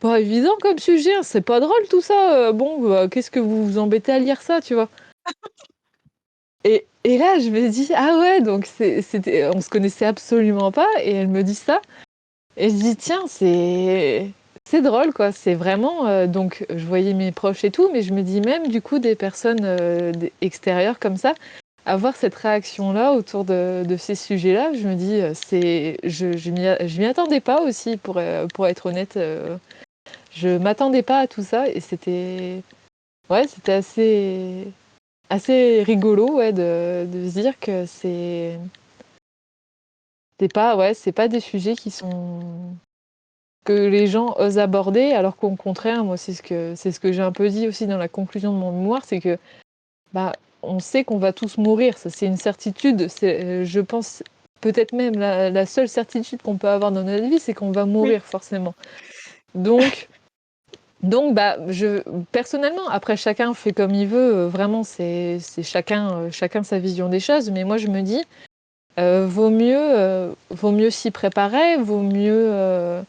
D: pas évident comme sujet, hein, c'est pas drôle tout ça. Bon, bah, qu'est-ce que vous vous embêtez à lire ça, tu vois? Et là, je me dis, ah ouais, donc on se connaissait absolument pas, et elle me dit ça. Et je dis, tiens, c'est drôle, quoi. C'est vraiment. Donc, je voyais mes proches et tout, mais je me dis même, du coup, des personnes extérieures comme ça, avoir cette réaction-là autour de ces sujets-là, je me dis, je m'y attendais pas aussi, pour être honnête. Je m'attendais pas à tout ça, et c'était assez rigolo, ouais, de se dire que c'est pas des sujets que les gens osent aborder, alors qu'au contraire, moi, c'est ce que j'ai un peu dit aussi dans la conclusion de mon mémoire, c'est que, bah, on sait qu'on va tous mourir, ça c'est une certitude, je pense, peut-être même la seule certitude qu'on peut avoir dans notre vie, c'est qu'on va
A: Oui.
D: mourir forcément. Donc, bah, personnellement, après chacun fait comme il veut, vraiment c'est chacun sa vision des choses, mais moi je me dis, vaut mieux s'y préparer, vaut mieux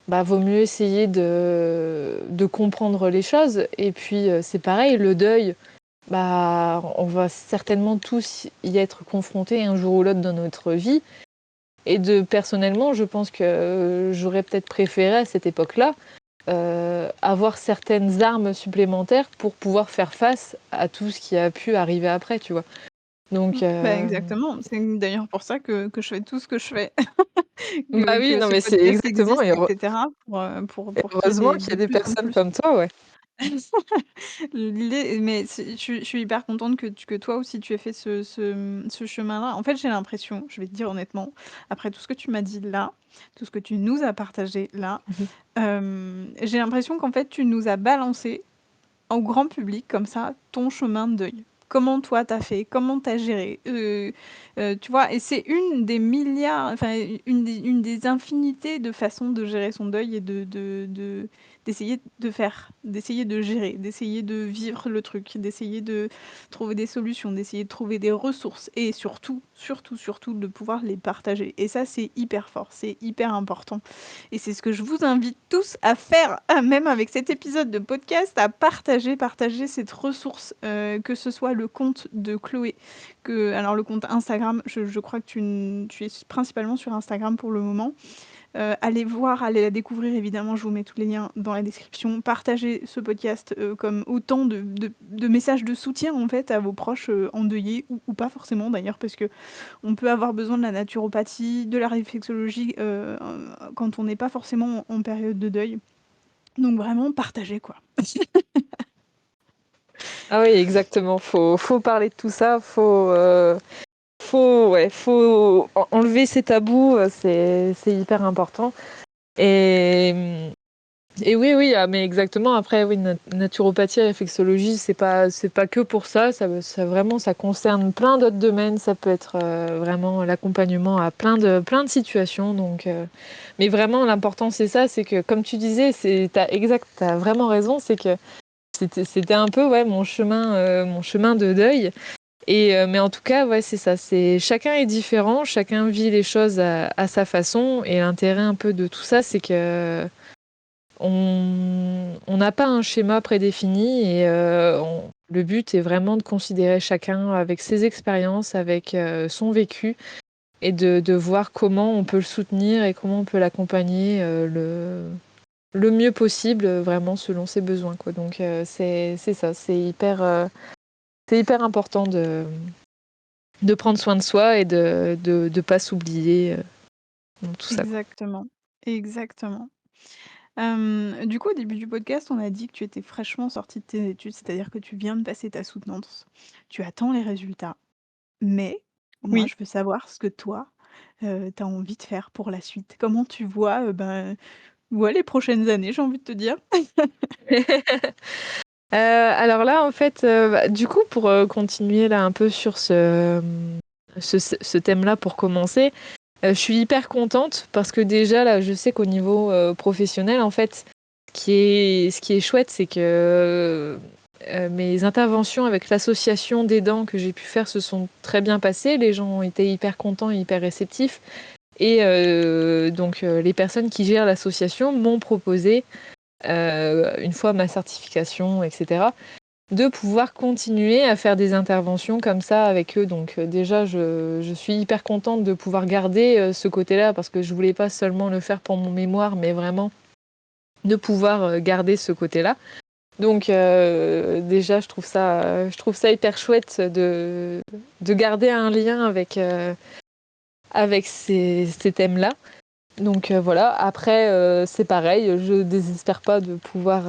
D: essayer de comprendre les choses. Et puis c'est pareil, le deuil, bah, on va certainement tous y être confrontés un jour ou l'autre dans notre vie. Et personnellement, je pense que j'aurais peut-être préféré à cette époque-là avoir certaines armes supplémentaires pour pouvoir faire face à tout ce qui a pu arriver après, tu vois. Donc,
A: Bah, exactement. C'est d'ailleurs pour ça que je fais tout ce que je fais.
D: bah oui,
A: Que
D: non,
A: ce
D: mais c'est
A: podcast
D: exactement,
A: existe et cetera pour qu'il y ait
D: heureusement qu'il y
A: de
D: a des
A: plus en
D: personnes
A: plus.
D: comme toi, ouais.
A: L'idée mais je suis hyper contente que toi aussi tu aies fait ce chemin-là. En fait, j'ai l'impression, je vais te dire honnêtement, après tout ce que tu m'as dit là, tout ce que tu nous as partagé là,
D: Mhm.
A: j'ai l'impression qu'en fait, tu nous as balancé au grand public comme ça, ton chemin de deuil. Comment toi t'as fait? Comment t'as géré? Tu vois? Et c'est une des milliards, enfin une des infinités de façons de gérer son deuil et d'essayer de gérer, d'essayer de vivre le truc, d'essayer de trouver des solutions, d'essayer de trouver des ressources et surtout, surtout, surtout de pouvoir les partager. Et ça, c'est hyper fort, c'est hyper important. Et c'est ce que je vous invite tous à faire, même avec cet épisode de podcast, à partager cette ressource, que ce soit le compte de Chloé, alors le compte Instagram, je crois que tu es principalement sur Instagram pour le moment. Allez voir, allez la découvrir évidemment, je vous mets tous les liens dans la description. Partagez ce podcast comme autant de messages de soutien en fait à vos proches endeuillés ou pas forcément d'ailleurs parce que on peut avoir besoin de la naturopathie, de la réflexologie quand on n'est pas forcément en période de deuil. Donc vraiment partagez quoi.
D: Ah oui, exactement. Faut parler de tout ça. Faut enlever ces tabous. C'est hyper important. Et, et oui, oui, ah, mais exactement. Après, oui, naturopathie, réflexologie, c'est pas que pour ça. Vraiment, ça concerne plein d'autres domaines. Ça peut être vraiment l'accompagnement à plein de situations. Donc, mais vraiment, l'important, c'est ça. C'est que, comme tu disais, t'as vraiment raison. C'est que c'était un peu, ouais, mon chemin de deuil. Mais en tout cas, ouais, c'est ça. Chacun est différent, chacun vit les choses à sa façon. Et l'intérêt un peu de tout ça, c'est que on n'a pas un schéma prédéfini et le but est vraiment de considérer chacun avec ses expériences, avec son vécu et de voir comment on peut le soutenir et comment on peut l'accompagner le mieux possible, vraiment selon ses besoins, quoi. Donc c'est ça, c'est hyper important de prendre soin de soi et de pas s'oublier dans tout ça, quoi.
A: Exactement, exactement. Du coup, au début du podcast, on a dit que tu étais fraîchement sortie de tes études, c'est-à-dire que tu viens de passer ta soutenance. Tu attends les résultats, mais moi,
D: Oui.
A: je veux savoir ce que toi, tu as envie de faire pour la suite. Comment tu vois, ouais, les prochaines années, j'ai envie de te dire?
D: Alors là, en fait, du coup, pour continuer là un peu sur ce thème-là pour commencer, je suis hyper contente parce que déjà là, je sais qu'au niveau professionnel, en fait, ce qui est chouette, c'est que mes interventions avec l'association d'aidants que j'ai pu faire se sont très bien passées. Les gens ont été hyper contents et hyper réceptifs. Et donc, les personnes qui gèrent l'association m'ont proposé, une fois ma certification, etc., de pouvoir continuer à faire des interventions comme ça avec eux. Donc déjà, je suis hyper contente de pouvoir garder ce côté-là parce que je voulais pas seulement le faire pour mon mémoire, mais vraiment de pouvoir garder ce côté-là. Donc déjà, je trouve ça hyper chouette de garder un lien avec ces thèmes-là. Donc voilà, après c'est pareil, je désespère pas de pouvoir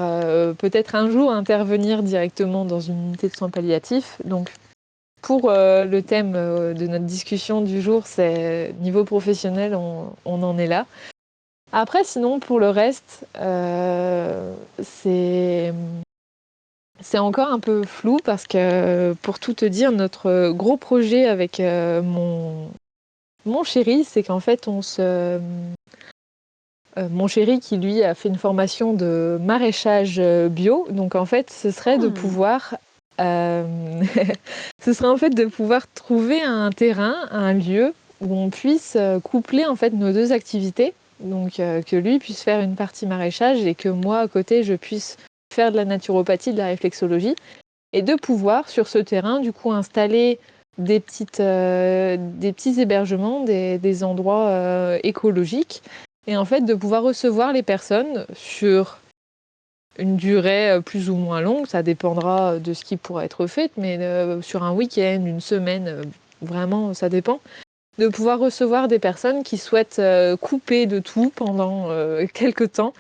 D: peut-être un jour intervenir directement dans une unité de soins palliatifs. Donc pour le thème de notre discussion du jour, c'est niveau professionnel, on en est là. Après sinon pour le reste, c'est encore un peu flou parce que pour tout te dire, notre gros projet avec mon chéri, c'est qu'en fait mon chéri qui lui a fait une formation de maraîchage bio, donc en fait ce serait de
A: Mmh.
D: pouvoir euh, ce serait en fait de pouvoir trouver un terrain, un lieu où on puisse coupler en fait nos deux activités, donc que lui puisse faire une partie maraîchage et que moi à côté je puisse faire de la naturopathie, de la réflexologie et de pouvoir sur ce terrain du coup installer des petits hébergements, des endroits écologiques et en fait de pouvoir recevoir les personnes sur une durée plus ou moins longue, ça dépendra de ce qui pourra être fait, mais sur un week-end, une semaine, vraiment ça dépend, de pouvoir recevoir des personnes qui souhaitent couper de tout pendant quelques temps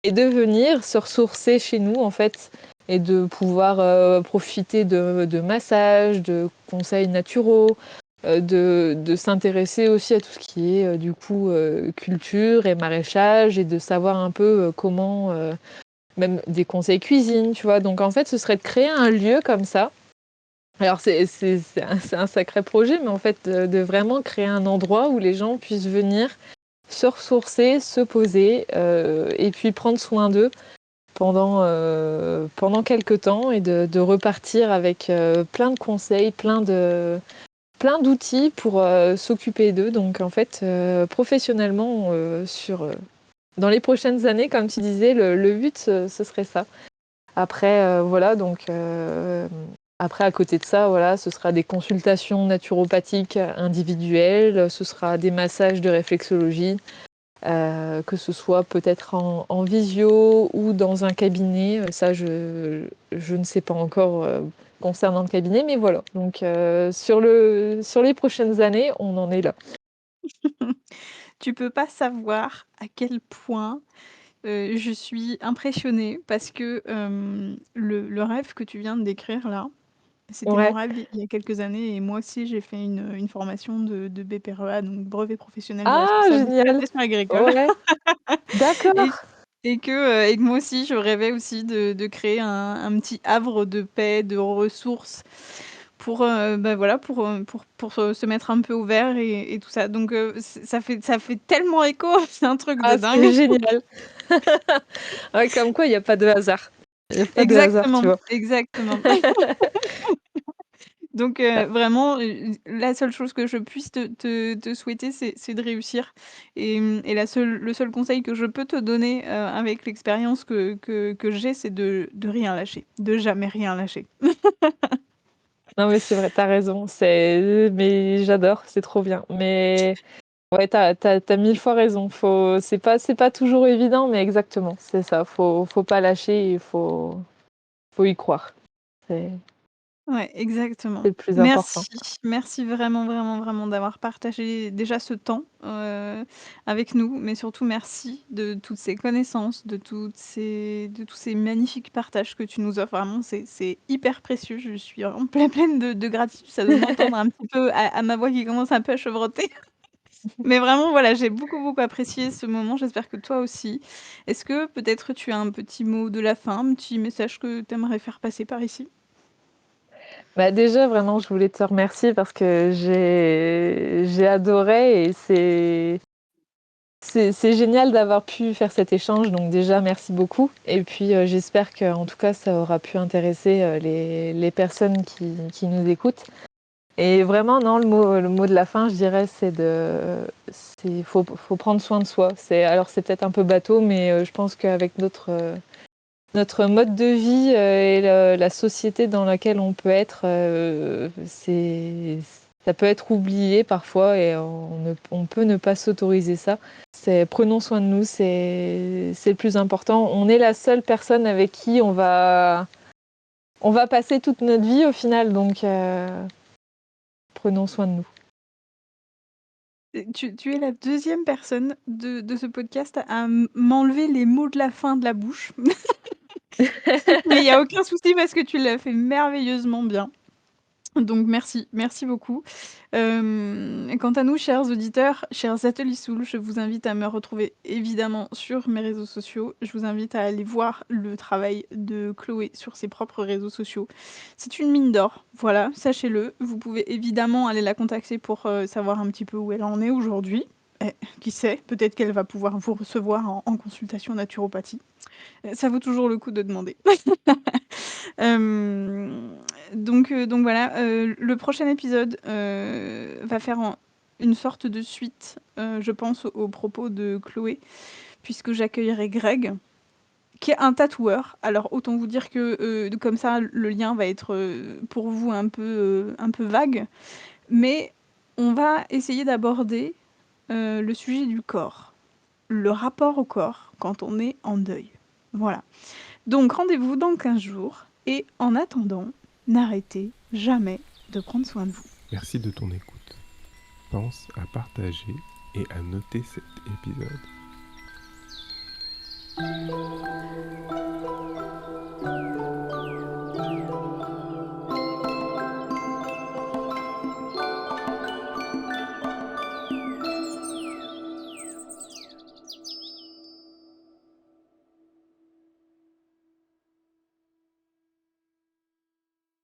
D: et de venir se ressourcer chez nous en fait et de pouvoir profiter de massages, de conseils naturaux, de s'intéresser aussi à tout ce qui est du coup culture et maraîchage et de savoir un peu comment même des conseils cuisine, tu vois. Donc en fait, ce serait de créer un lieu comme ça. Alors c'est un sacré projet, mais en fait de vraiment créer un endroit où les gens puissent venir se ressourcer, se poser et puis prendre soin d'eux pendant quelques temps et de repartir avec plein de conseils, plein d'outils pour s'occuper d'eux. Donc en fait, professionnellement, dans les prochaines années, comme tu disais, le but, ce serait ça. Après, voilà, donc après, à côté de ça, voilà, ce sera des consultations naturopathiques individuelles, ce sera des massages de réflexologie, que ce soit peut-être en visio ou dans un cabinet. Ça, je ne sais pas encore concernant le cabinet, mais voilà. Donc, sur les prochaines années, on en est là.
A: Tu peux pas savoir à quel point, je suis impressionnée parce que, le rêve que tu viens de décrire là, c'était mon
D: Ouais.
A: rêve il y a quelques années et moi aussi j'ai fait une formation de BPREA, donc brevet professionnel de
D: Ah,
A: responsable
D: génial!
A: d'exploitation agricole
D: Ouais,
A: et
D: d'accord.
A: et que moi aussi je rêvais aussi de créer un petit havre de paix, de ressources pour, voilà, pour se mettre un peu au vert et tout ça. Donc ça fait tellement écho, c'est un truc de
D: Ah,
A: dingue.
D: c'est génial. Ouais, comme quoi, il y a pas de hasard. Il y a pas de hasard, tu
A: Exactement,
D: vois?
A: exactement. Donc
D: Ah,
A: vraiment, la seule chose que je puisse te souhaiter, c'est de réussir et le seul conseil que je peux te donner, avec l'expérience que j'ai, c'est de rien lâcher, de jamais rien lâcher.
D: non, mais c'est vrai, tu raison, mais j'adore, c'est trop bien. Mais ouais, tu 1000 fois raison. C'est pas toujours évident, mais exactement, c'est ça. Faut pas lâcher, faut y croire. C'est
A: Ouais, exactement.
D: c'est le plus
A: Merci,
D: important.
A: merci vraiment, vraiment, vraiment d'avoir partagé déjà ce temps, avec nous, mais surtout merci de toutes ces connaissances, de tous ces magnifiques partages que tu nous offres. Vraiment, c'est hyper précieux. Je suis en pleine de gratitude. Ça doit m'entendre un petit peu à ma voix qui commence un peu à chevrotter. Mais vraiment, voilà, j'ai beaucoup, beaucoup apprécié ce moment. J'espère que toi aussi. Est-ce que peut-être tu as un petit mot de la fin, un petit message que tu aimerais faire passer par ici?
D: Bah, déjà, vraiment, je voulais te remercier parce que j'ai adoré et c'est génial d'avoir pu faire cet échange, donc déjà merci beaucoup et puis, j'espère qu'en tout cas ça aura pu intéresser, les personnes qui nous écoutent et vraiment non, le mot de la fin, je dirais, faut prendre soin de soi. C'est peut-être un peu bateau, mais, je pense qu'avec notre mode de vie, et la société dans laquelle on peut être, ça peut être oublié parfois et on peut ne pas s'autoriser ça. Prenons soin de nous, c'est le plus important. On est la seule personne avec qui on va passer toute notre vie au final, donc prenons soin de nous.
A: Et tu es la deuxième personne de ce podcast à m'enlever les mots de la fin de la bouche. Mais il y a aucun souci parce que tu l'as fait merveilleusement bien. Donc merci, merci beaucoup. Quant à nous, chers auditeurs, chers Ateliers Soul, je vous invite à me retrouver évidemment sur mes réseaux sociaux. Je vous invite à aller voir le travail de Chloé sur ses propres réseaux sociaux. C'est une mine d'or, voilà, sachez-le. Vous pouvez évidemment aller la contacter pour, savoir un petit peu où elle en est aujourd'hui. Qui sait, peut-être qu'elle va pouvoir vous recevoir en consultation naturopathie. Ça vaut toujours le coup de demander. Hem, donc voilà, le prochain épisode, va faire une sorte de suite, je pense aux propos de Chloé, puisque j'accueillerai Greg, qui est un tatoueur. Alors autant vous dire que, comme ça, le lien va être, pour vous un peu vague, mais on va essayer d'aborder, le sujet du corps, le rapport au corps quand on est en deuil. Voilà. Donc rendez-vous dans 15 jours et en attendant, n'arrêtez jamais de prendre soin de vous.
B: Merci de ton écoute. Pense à partager et à noter cet épisode.